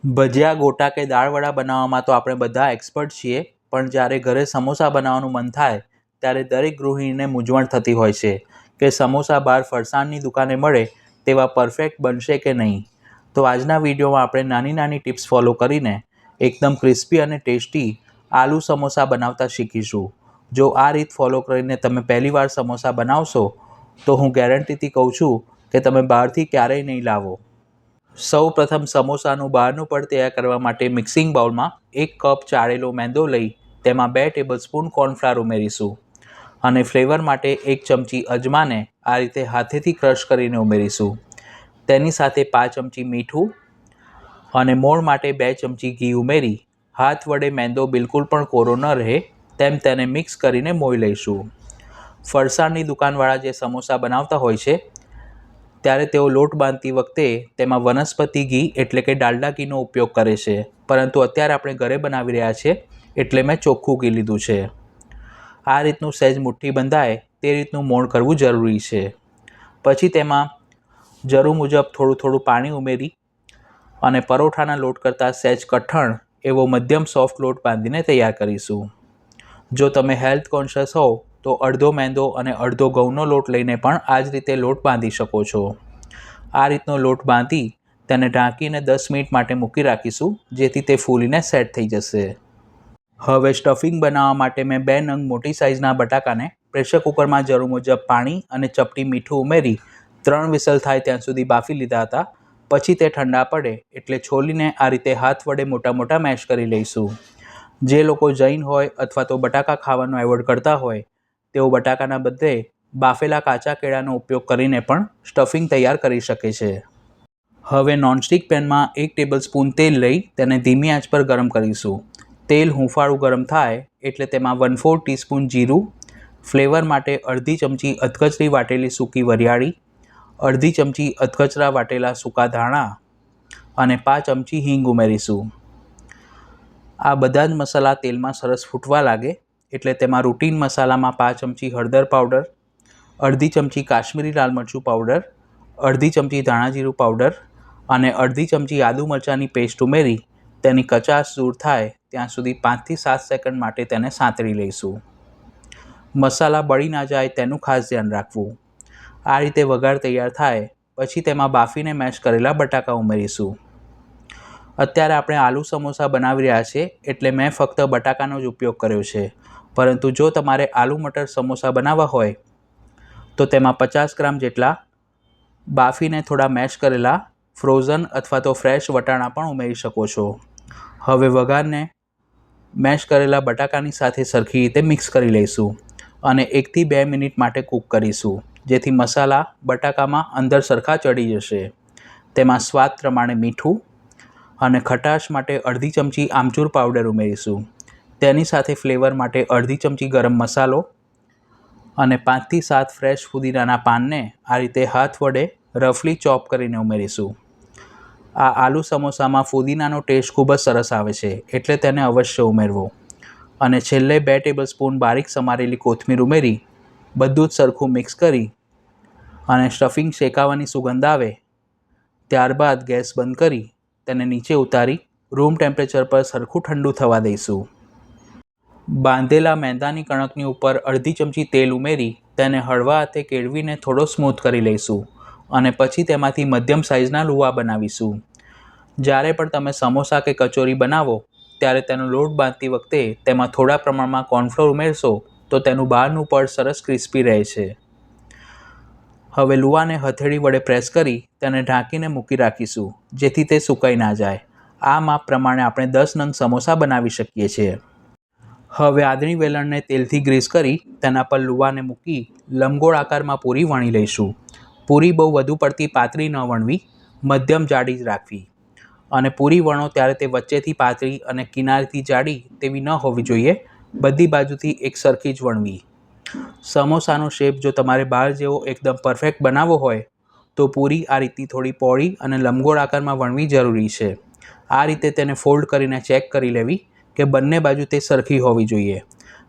ભજીયા, ગોટા કે દાળવડા બનાવવામાં તો આપણે બધા એક્સપર્ટ છીએ, પણ જ્યારે ઘરે સમોસા બનાવવાનું મન થાય ત્યારે દરેક ગૃહિણીને મૂંઝવણ થતી હોય છે કે સમોસા બહાર ફરસાણની દુકાને મળે તેવા પરફેક્ટ બનશે કે નહીં. તો આજના વિડીયોમાં આપણે નાની નાની ટિપ્સ ફોલો કરીને એકદમ ક્રિસ્પી અને ટેસ્ટી આલુ સમોસા બનાવતા શીખીશું. જો આ રીત ફોલો કરીને તમે પહેલીવાર સમોસા બનાવશો તો હું ગેરંટીથી કહું છું કે તમે બહારથી ક્યારેય નહીં લાવો. સૌ પ્રથમ સમોસાનું બહારનું પડ તૈયાર કરવા માટે મિક્સિંગ બાઉલમાં 1 કપ ચાળેલો મેંદો લઈ તેમાં 2 ટેબલસ્પૂન કોર્નફ્લાવર ઉમેરીશું અને ફ્લેવર માટે 1 ચમચી અજમાને આ રીતે હાથેથી ક્રશ કરીને ઉમેરીશું. તેની સાથે 5 ચમચી મીઠું અને મોણ માટે 2 ચમચી ઘી ઉમેરી હાથ વડે મેંદો બિલકુલ પણ કોરો ન રહે તેમ તેને મિક્સ કરીને મોઈ લઈશું. ફરસાણની દુકાનવાળા જે સમોસા બનાવતા હોય છે ત્યારે તેઓ લોટ બાંધતી વખતે તેમાં વનસ્પતિ ઘી એટલે કે ડાલડા ઘીનો ઉપયોગ કરે છે, પરંતુ અત્યારે આપણે ઘરે બનાવી રહ્યા છીએ એટલે મેં ચોખ્ખું ઘી લીધું છે. આ રીતનું સહેજ મુઠ્ઠી બંધાય તે રીતનું મોણ કરવું જરૂરી છે. પછી તેમાં જરૂર મુજબ થોડું થોડું પાણી ઉમેરી અને પરોઠાના લોટ કરતાં સહેજ કઠણ એવો મધ્યમ સોફ્ટ લોટ બાંધીને તૈયાર કરીશું. જો તમે હેલ્થ કોન્શિયસ હોવ તો અડધો મેંદો અને અડધો ઘઉંનો લોટ લઈને પણ આ જ રીતે લોટ બાંધી શકો છો. આ રીતનો લોટ બાંધી તેને ઢાંકીને 10 મિનિટ માટે મૂકી રાખીશું, જેથી તે ફૂલીને સેટ થઈ જશે. હવે સ્ટફિંગ બનાવવા માટે મેં 2 નંગ મોટી સાઇઝના બટાકાને પ્રેશર કુકરમાં જરૂર મુજબ પાણી અને ચપટી મીઠું ઉમેરી 3 વિસલ થાય ત્યાં સુધી બાફી લીધા હતા. પછી તે ઠંડા પડે એટલે છોલીને આ રીતે હાથ વડે મોટા મોટા મેશ કરી લઈશું. જે લોકો જૈન હોય અથવા તો બટાકા ખાવાનું એવોઇડ કરતા હોય તેઓ બટાકાના બદલે બાફેલા કાચા કેળાનો ઉપયોગ કરીને પણ સ્ટફિંગ તૈયાર કરી શકે છે. હવે નોનસ્ટિક પેનમાં 1 ટેબલસ્પૂન તેલ લઈ તેને ધીમી આંચ પર ગરમ કરીશું. તેલ હૂંફાળું ગરમ થાય એટલે તેમાં 1/4 ટીસ્પૂન જીરું, ફ્લેવર માટે અડધી ચમચી અધકચરી વાટેલી સૂકી વરિયાળી, અડધી ચમચી અધકચરા વાટેલા સૂકા ધાણા અને 5 ચમચી હિંગ ઉમેરીશું. આ બધા જ મસાલા તેલમાં સરસ ફૂટવા લાગે એટલે તેમાં રૂટીન મસાલામાં 5 ચમચી હળદર પાવડર, અડધી ચમચી કાશ્મીરી લાલ મરચું પાવડર, અડધી ચમચી ધાણા જીરું પાવડર અને અડધી ચમચી આદુ મરચાંની પેસ્ટ ઉમેરી તેની કચાશ દૂર થાય ત્યાં સુધી 5 થી 7 સેકન્ડ માટે તેને સાંતળી લઈશું. મસાલા બળી ના જાય તેનું ખાસ ધ્યાન રાખવું. આ રીતે વઘાર તૈયાર થાય પછી તેમાં બાફીને મેશ કરેલા બટાકા ઉમેરીશું. અત્યારે આપણે આલુ સમોસા બનાવી રહ્યા છીએ એટલે મેં ફક્ત બટાકાનો જ ઉપયોગ કર્યો છે, પરંતુ જો તમારે આલુ મટર સમોસા બનાવવા હોય તો તેમાં 50 ગ્રામ જેટલા બાફીને થોડા મેશ કરેલા ફ્રોઝન અથવા તો ફ્રેશ વટાણા પણ ઉમેરી શકો છો. હવે વઘારને મેશ કરેલા બટાકાની સાથે સરખી રીતે મિક્સ કરી લઈશું અને 1 થી 2 મિનિટ માટે કૂક કરીશું, જેથી મસાલા બટાકામાં અંદર સરખા ચડી જશે. તેમાં સ્વાદ પ્રમાણે મીઠું અને ખટાશ માટે અડધી ચમચી આમચૂર પાવડર ઉમેરીશું. તેની સાથે ફ્લેવર માટે અડધી ચમચી ગરમ મસાલો અને 5 થી 7 ફ્રેશ ફુદીનાના પાનને આ રીતે હાથ વડે રફલી ચોપ કરીને ઉમેરીશું. આ આલુ સમોસામાં ફુદીનાનો ટેસ્ટ ખૂબ જ સરસ આવે છે એટલે તેને અવશ્ય ઉમેરવો. અને છેલ્લે 2 ટેબલસ્પૂન બારીક સમારેલી કોથમીર ઉમેરી બધું જ સરખું મિક્સ કરી અને સ્ટફિંગ શેકાવાની સુગંધ આવે ત્યારબાદ ગેસ બંધ કરી તેને નીચે ઉતારી રૂમ ટેમ્પરેચર પર સરખું ઠંડુ થવા દઈશું. બાંધેલા મેંદાની કણકની ઉપર અડધી ચમચી તેલ ઉમેરી તેને હળવા હાથે કેળવીને થોડો સ્મૂથ કરી લઈશું અને પછી તેમાંથી મધ્યમ સાઇઝના લુવા બનાવીશું. જ્યારે પણ તમે સમોસા કે કચોરી બનાવો ત્યારે તેનો લોટ બાંધતી વખતે તેમાં થોડા પ્રમાણમાં કોર્નફ્લોર ઉમેરશો તો તેનું બહારનું પડ સરસ ક્રિસ્પી રહે છે. હવે લુવાને હથેળી વડે પ્રેસ કરી તેને ઢાંકીને મૂકી રાખીશું, જેથી તે સુકાઈ ના જાય. આ માપ પ્રમાણે આપણે 10 નંગ સમોસા બનાવી શકીએ છીએ. હવે આદળી વેલણને તેલથી ગ્રીસ કરી તેના પર લુવાને મૂકી લંબગોળ આકારમાં પૂરી વણી લઈશું. પૂરી બહુ વધુ પડતી પાતળી ન વણવી, મધ્યમ જાડી જ રાખવી અને પૂરી વણો ત્યારે તે વચ્ચેથી પાતળી અને કિનારેથી જાડી તેવી ન હોવી જોઈએ. બધી બાજુથી એક સરખી જ વણવી. સમોસાનો શેપ જો તમારે બહાર જેવો એકદમ પરફેક્ટ બનાવવો હોય તો પૂરી આ રીતની થોડી પહોળી અને લંબગોળ આકારમાં વણવી જરૂરી છે. આ રીતે તેને ફોલ્ડ કરીને ચેક કરી લેવી કે બંને બાજુ તે સરખી હોવી જોઈએ.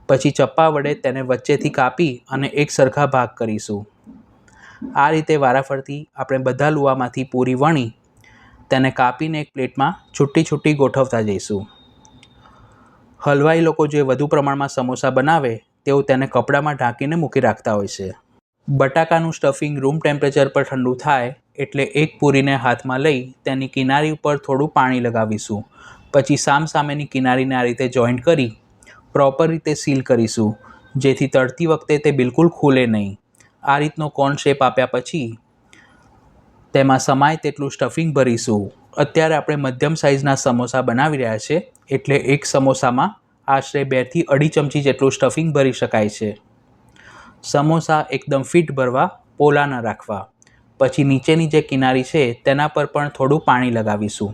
પછી ચપ્પા વડે તેને વચ્ચેથી કાપી અને એક સરખા ભાગ કરીશું. આ રીતે વારાફરતી આપણે બધા લુવામાંથી પૂરી વણી તેને કાપીને એક પ્લેટમાં છૂટી છૂટી ગોઠવતા જઈશું. હલવાઈ લોકો જે વધુ પ્રમાણમાં સમોસા બનાવે તેઓ તેને કપડામાં ઢાંકીને મૂકી રાખતા હોય છે. બટાકાનું સ્ટફિંગ રૂમ ટેમ્પરેચર પર ઠંડુ થાય એટલે એક પૂરીને હાથમાં લઈ તેની કિનારી ઉપર થોડું પાણી લગાવીશું. પછી સામસામેની કિનારીને આ રીતે જોઈન્ટ કરી પ્રોપર રીતે સીલ કરીશું, જેથી તળતી વખતે તે બિલકુલ ખુલે નહીં. આ રીતનો કોન શેપ આપ્યા પછી તેમાં સમાય તેટલું સ્ટફિંગ ભરીશું. અત્યારે આપણે મધ્યમ સાઇઝના સમોસા બનાવી રહ્યા છે, એટલે એક સમોસામાં આશરે 2 થી 2.5 ચમચી જેટલું સ્ટફિંગ ભરી શકાય છે. સમોસા એકદમ ફિટ ભરવા, પોલા ન રાખવા. પછી નીચેની જે કિનારી છે તેના પર પણ થોડું પાણી લગાવીશું.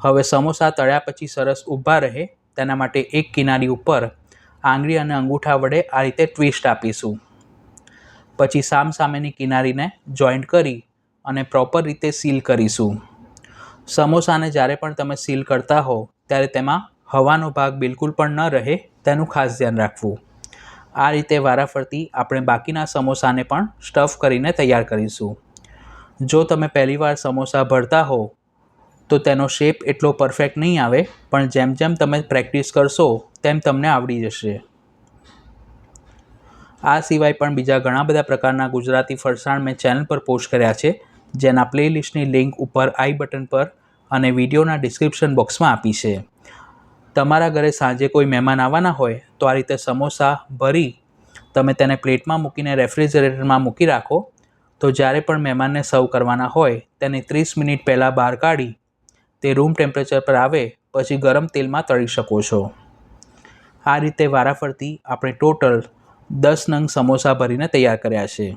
હવે સમોસા તળ્યા પછી સરસ ઊભા રહે તેના માટે એક કિનારી ઉપર આંગળી અને અંગૂઠા વડે આ રીતે ટ્વિસ્ટ આપીશું. પછી સામસામેની કિનારીને જોઈન્ટ કરી અને પ્રોપર રીતે સીલ કરીશું. સમોસાને જ્યારે પણ તમે સીલ કરતા હો ત્યારે તેમાં હવાનો ભાગ બિલકુલ પણ ન રહે તેનું ખાસ ધ્યાન રાખવું. આ રીતે વારાફરતી આપણે બાકીના સમોસાને પણ સ્ટફ કરીને તૈયાર કરીશું. જો તમે પહેલીવાર સમોસા ભરતા હો તો તેનો શેપ એટલો પરફેક્ટ નહીં આવે, પણ જેમ જેમ તમે પ્રેક્ટિસ કરશો તેમ તમને આવડી જશે. આ સિવાય પણ બીજા ઘણા બધા પ્રકારના ગુજરાતી ફરસાણ મેં ચેનલ પર પોસ્ટ કર્યા છે, જેના પ્લેલિસ્ટની લિંક ઉપર આઈ બટન પર અને વિડીયોના ડિસ્ક્રિપ્શન બોક્સમાં આપી છે. તમારા ઘરે સાંજે કોઈ મહેમાન આવવાના હોય તો આ રીતે સમોસા ભરી તમે તેને પ્લેટમાં મૂકીને રેફ્રિજરેટરમાં મૂકી રાખો, તો જ્યારે પણ મહેમાનને સર્વ કરવાના હોય તેને 30 મિનિટ પહેલાં બહાર કાઢી તે રૂમ ટેમ્પરેચર પર આવે પછી ગરમ તેલમાં તળી શકો છો. આ રીતે વારાફરતી આપણે ટોટલ 10 નંગ સમોસા ભરીને તૈયાર કર્યા છે.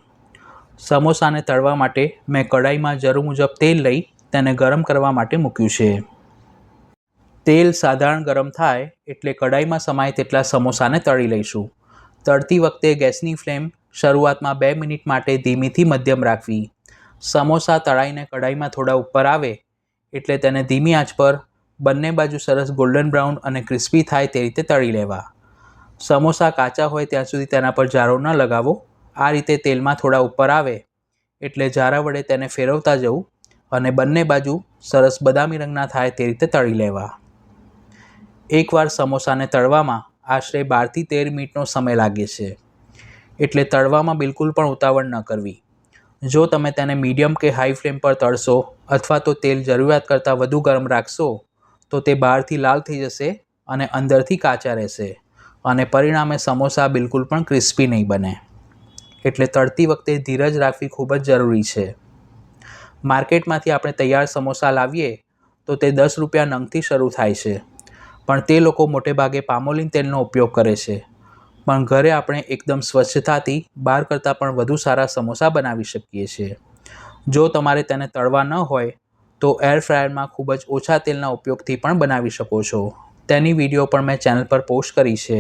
સમોસાને તળવા માટે મેં કઢાઈમાં જરૂર મુજબ તેલ લઈ તેને ગરમ કરવા માટે મૂક્યું છે. તેલ સાધારણ ગરમ થાય એટલે કઢાઈમાં સમાય તેટલા સમોસાને તળી લઈશું. તળતી વખતે ગેસની ફ્લેમ શરૂઆતમાં 2 મિનિટ માટે ધીમીથી મધ્યમ રાખવી. સમોસા તળાઈને કઢાઈમાં થોડા ઉપર આવે એટલે તેને ધીમી આંચ પર બંને બાજુ સરસ ગોલ્ડન બ્રાઉન અને ક્રિસ્પી થાય તે રીતે તળી લેવા. સમોસા કાચા હોય ત્યાં સુધી તેના પર જારો ન લગાવો. આ રીતે તેલમાં થોડા ઉપર આવે એટલે જારા વડે તેને ફેરવતા જવું અને બંને બાજુ સરસ બદામી રંગના થાય તે રીતે તળી લેવા. એકવાર સમોસાને તળવામાં આશરે 12 થી 13 મિનિટનો સમય લાગે છે, એટલે તળવામાં બિલકુલ પણ ઉતાવળ ન કરવી. જો તમે તેને મીડિયમ કે હાઈ ફ્લેમ પર તળશો અથવા તો તેલ જરૂરિયાત કરતાં વધુ ગરમ રાખશો તો તે બહારથી લાલ થઈ જશે અને અંદરથી કાચા રહેશે અને પરિણામે સમોસા બિલકુલ પણ ક્રિસ્પી નહીં બને. એટલે તળતી વખતે ધીરજ રાખવી ખૂબ જ જરૂરી છે. માર્કેટમાંથી આપણે તૈયાર સમોસા લાવીએ તો તે 10 રૂપિયા નંગથી શરૂ થાય છે, પણ તે લોકો મોટે ભાગે પામોલીન તેલનો ઉપયોગ કરે છે. પણ ઘરે આપણે એકદમ સ્વચ્છતાથી બહાર કરતાં પણ વધુ સારા સમોસા બનાવી શકીએ છીએ. જો તમારે તેને તળવા ન હોય તો એર ફ્રાયરમાં ખૂબ જ ઓછા તેલના ઉપયોગથી પણ બનાવી શકો છો. તેની વિડીયો પણ મેં ચેનલ પર પોસ્ટ કરી છે.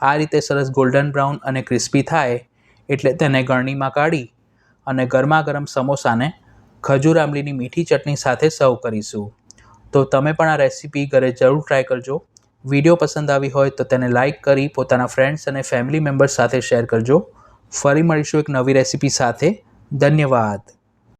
આ રીતે સરસ ગોલ્ડન બ્રાઉન અને ક્રિસ્પી થાય એટલે તેને ગળણીમાં કાઢી અને ગરમા ગરમ સમોસાને ખજૂર આંબલીની મીઠી ચટણી સાથે સર્વ કરીશું. તો તમે પણ આ રેસીપી ઘરે જરૂર ટ્રાય કરજો. વિડીયો પસંદ આવી હોય તો તેને લાઇક કરી પોતાના ફ્રેન્ડ્સ અને ફેમિલી મેમ્બર્સ સાથે શેર કરજો. ફરી મળીશું એક નવી રેસીપી સાથે. ધન્યવાદ.